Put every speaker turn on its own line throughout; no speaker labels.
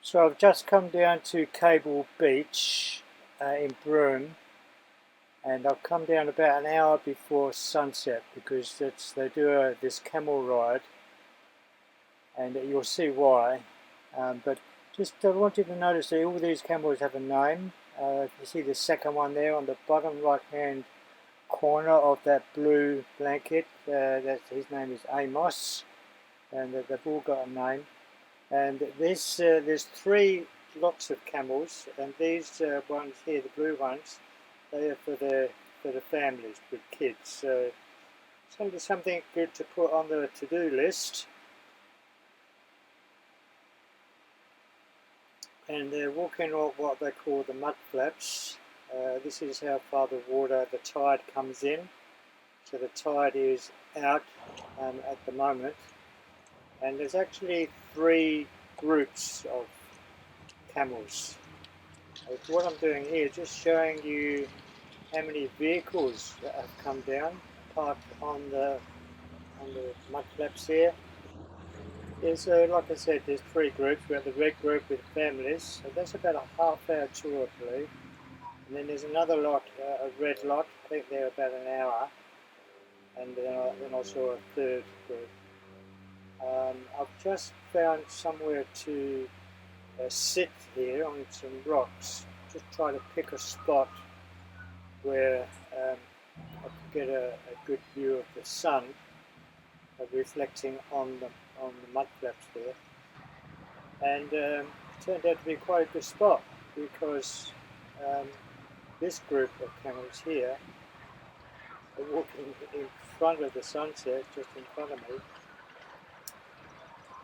So I've just come down to Cable Beach in Broome, and I've come down about an hour before sunset because they do this camel ride, and you'll see why. But just I want you to notice that all these camels have a name. You see the second one there on the bottom right hand corner of that blue blanket. His name is Amos, and they've all got a name. And there's three lots of camels, and these ones here, the blue ones, they are for the families with kids. So something good to put on the to-do list. And they're walking on what they call the mud flaps. This is how far the tide comes in. So the tide is out at the moment. And there's actually three groups of camels. What I'm doing here, just showing you how many vehicles that have come down, parked on the mud flaps here. There's, like I said, there's three groups. We have the red group with families, so that's about a half-hour tour, I believe. And then there's another lot, a red lot. I think they're about an hour. And then I saw a third group. I've just found somewhere to sit here on some rocks. Just try to pick a spot where I could get a good view of the sun reflecting on the mud flaps there. And it turned out to be quite a good spot because this group of camels here are walking in front of the sunset, just in front of me.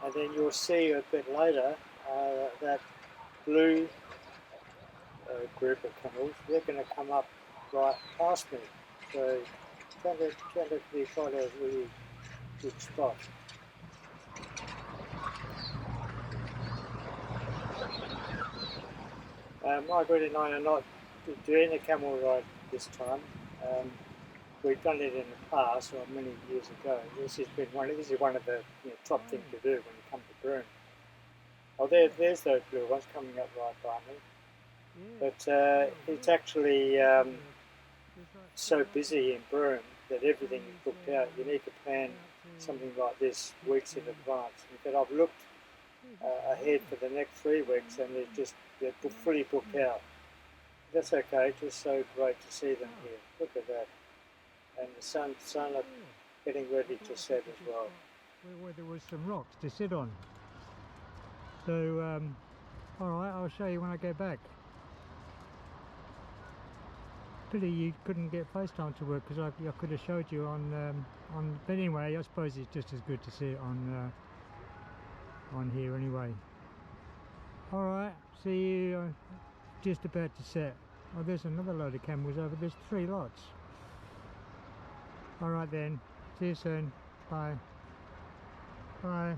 And then you'll see a bit later that blue group of camels, they're going to come up right past me. So it turned out to be quite a really good spot. Margaret and I are not doing a camel ride this time. We've done it in the past, or many years ago. This is one of the top things to do when you come to Broome. Oh, there's those blue ones coming up right by me. But it's actually so busy in Broome that everything is booked out. You need to plan something like this weeks in advance. In fact, I've looked ahead for the next 3 weeks, and they're fully booked out. That's okay. It's just so great to see them here. Look at that. And the sun are getting ready to set as well.
Where there was some rocks to sit on. So, alright, I'll show you when I get back. Pity you couldn't get FaceTime to work, because I could have showed you on. But anyway, I suppose it's just as good to see it on here anyway. Alright, see you just about to set. Oh, there's another load of camels over. There's 3 lots. Alright then, see you soon. Bye. Bye.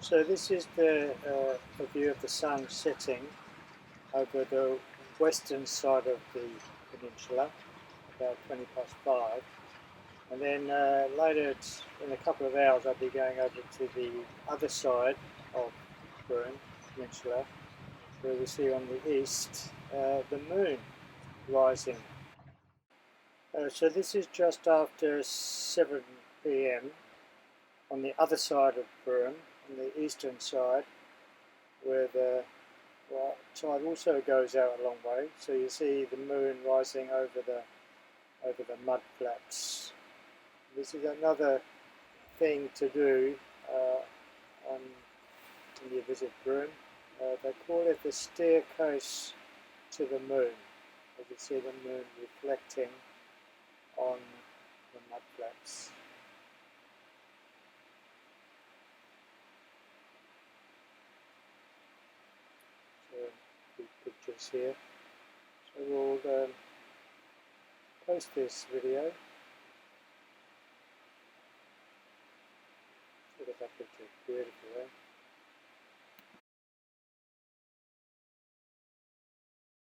So this is the view of the sun setting over the western side of the peninsula, about 5:20. And then later, in a couple of hours, I'll be going over to the other side of Broome Peninsula, where we see on the east the moon rising. So this is just after 7 p.m. on the other side of Broome, on the eastern side, where the tide also goes out a long way. So you see the moon rising over the over the mud flaps. This is another thing to do when you visit Broome. They call it the staircase to the moon. As you see the moon reflecting on the mud flaps. So, a few pictures here. So we'll post this video. Look at that picture, beautiful, eh?